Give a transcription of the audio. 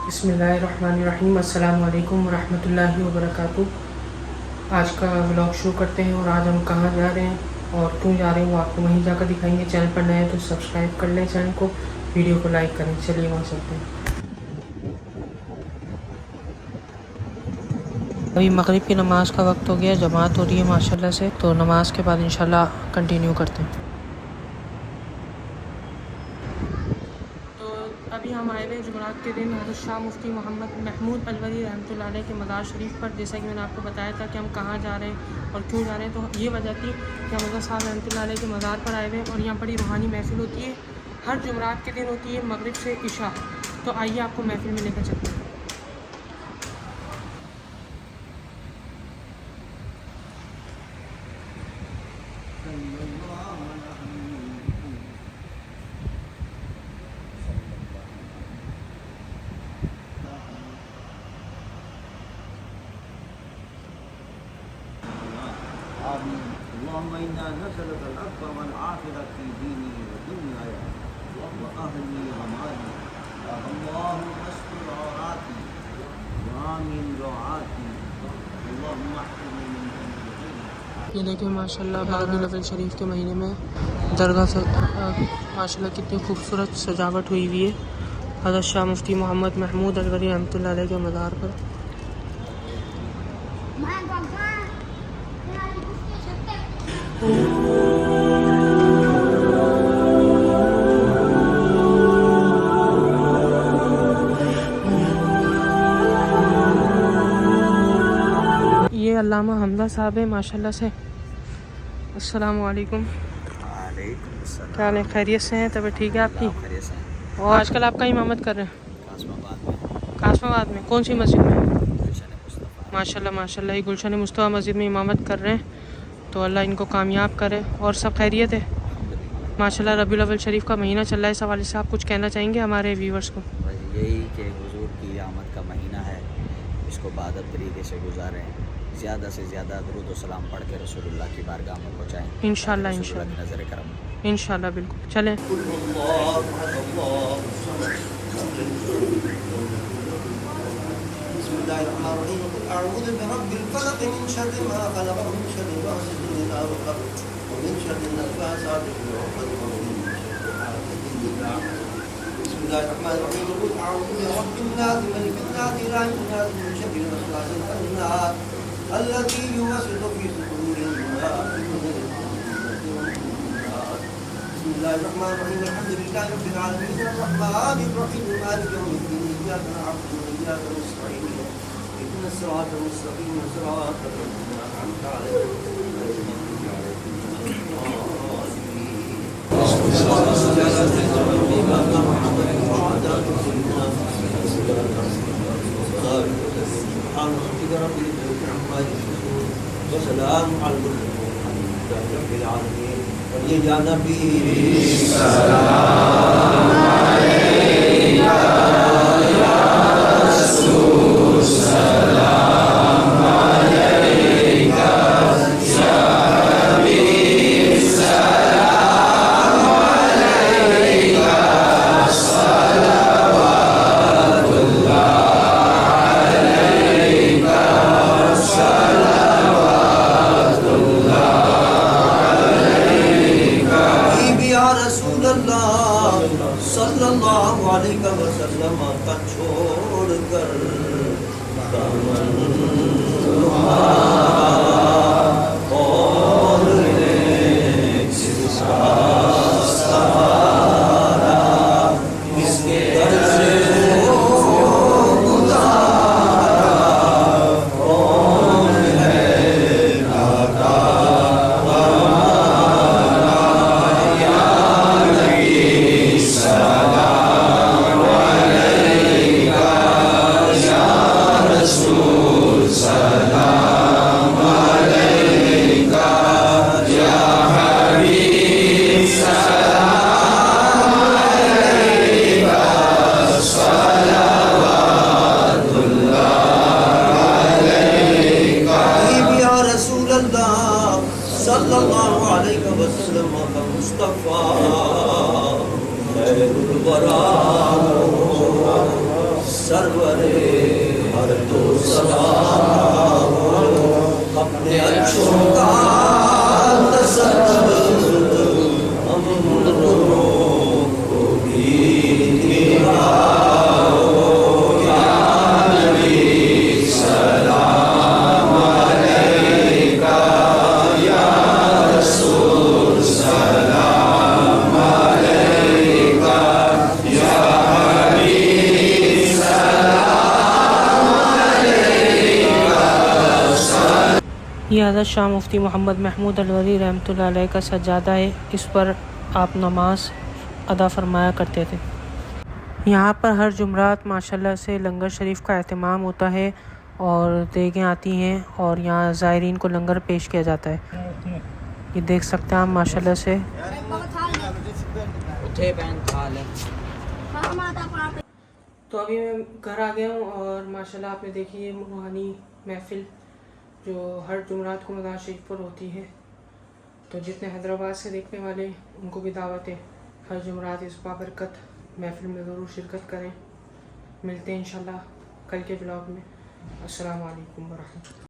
बिस्मिल्लाहिर्रहमानिर्रहीम। अस्सलाम वालेकुम वरहमतुल्लाहि वबरकातुहू। आज का व्लॉग शुरू करते हैं और आज हम कहाँ जा रहे हैं और क्यों जा रहे हैं वो आपको वहीं जाकर दिखाएंगे। चैनल पर नए हैं तो सब्सक्राइब कर लें चैनल को, वीडियो को लाइक करें। चलिए वहाँ चलते हैं। अभी मगरिब की नमाज़ का वक्त हो गया, जमात हो रही है माशाल्लाह से, तो नमाज के बाद इंशाल्लाह कंटिन्यू करते हैं। अभी हम आए हुए जुमेरात के दिन हज़रत शाह मुफ्ती मोहम्मद महमूद अलवरी रहमतुल्लाह अलैह के मज़ार शरीफ पर। जैसा कि मैंने आपको बताया था कि हम कहाँ जा रहे हैं और क्यों जा रहे हैं, तो ये वजह थी कि हम हज़रत साहब रहमतुल्लाह अलैह के मज़ार पर आए हुए हैं और यहाँ बड़ी रूहानी महफिल होती है। हर जुमेरात के दिन होती है मगरिब से इशा। तो आइए आपको महफिल में लेकर चलते हैं। اللهم إنا نسألك العفو والعافية في ديني ودنياي وأهلي ومالي. اللهم استر عوراتي وآمن روعاتي. اللهم احفظني من ذنوبي. ये देखिए माशाल्लाह रबीउल अव्वल शरीफ के महीने में दरगाह से माशाल्लाह कितनी खूबसूरत सजावट हुई हुई है हज़रत शाह मुफ्ती मोहम्मद महमूद अलवरी रहमतुल्लाह अलैह के मज़ार पर। ये अल्लामा हमजा साहब है माशाल्लाह से। अस्सलाम वालेकुम। क्या हाल है, खैरियत से हैं? तबीयत ठीक है आपकी? और आजकल आप कहाँ इमामत कर रहे हैं? कासमाबाद में। कौन सी मस्जिद में? माशाल्लाह माशाल्लाह, ये गुलशन मुस्तफ़ा मस्जिद में इमामत कर रहे हैं, तो अल्लाह इनको कामयाब करे। और सब खैरियत है माशाल्लाह। रबीउल अव्वल शरीफ का महीना चल रहा है, इस हवाले से आप कुछ कहना चाहेंगे हमारे व्यूवर्स को? यही कि हुजूर की आमद का महीना है, इसको बादब तरीके से गुजारें, ज़्यादा से ज़्यादा दुरूद व सलाम पढ़ के रसूलुल्लाह की बारगाह में पहुँचाएँ इंशाअल्लाह इंशाअल्लाह नज़र करम इंशाअल्लाह। बिल्कुल चलें। أعوذ برب الفلق من شر ما خلق ومن شر غاسق إذا وقب ومن شر النفاثات في العقد ومن شر حاسد إذا حسد. بسم الله الرحمن الرحيم. قل أعوذ برب الناس ملك الناس إله الناس من شر الوسواس الخناس الذي يوسوس في صدور الناس. بسم الله الرحمن الرحيم. الحمد لله رب العالمين الرحمن الرحيم مالك يوم الدين. إياك نعبد وإياك نستعين. اهدنا الصراط المستقيم صراط الذين أنعمت عليهم غير المغضوب عليهم سبحان ربك رب العزة عما يصفون وسلام على المرسلين والحمد لله رب العالمين. और या नबी सलाम अलैका या रसूल सलाम अलैका या हबीब सलाम अलैका सलवातुल्लाह अलैका सलवातुल्लाह सल्लल्लाहु अलैहि वसल्लम का छोड़ कर मुस्तफ़ा खैरुल वरा सरवरे हर तो सलाम अपने अच्छों का तसव्वुर हम लोगों को भी दिखाओ या नबी सलाम अलैका या रसूल सलाम अलैका या हबीब सलाम अलैका। ये हज़रत शाह मुफ्ती मोहम्मद महमूद अलवरी रहमतुल्लाह अलैह का सज्जादा है। इस पर आप नमाज अदा फरमाया करते थे। यहाँ पर हर जुमरात माशाल्लाह से लंगर शरीफ का एहतमाम होता है और देगें आती हैं और यहाँ ज़ायरीन को लंगर पेश किया जाता है। ये देख सकते हैं आप माशाल्लाह से। तो अभी मैं घर आ गया हूँ और माशाल्लाह आपने देखी ये रूहानी महफिल जो हर जुमरात को मज़ार शरीफ पर होती है। तो जितने हैदराबाद से देखने वाले उनको भी दावत है हर जुमरात इस बाबरकत महफिल में ज़रूर शिरकत करें। मिलते हैं इंशाल्लाह कल के ब्लॉग में। अस्सलाम वालेकुम वरहमतुल्लाह।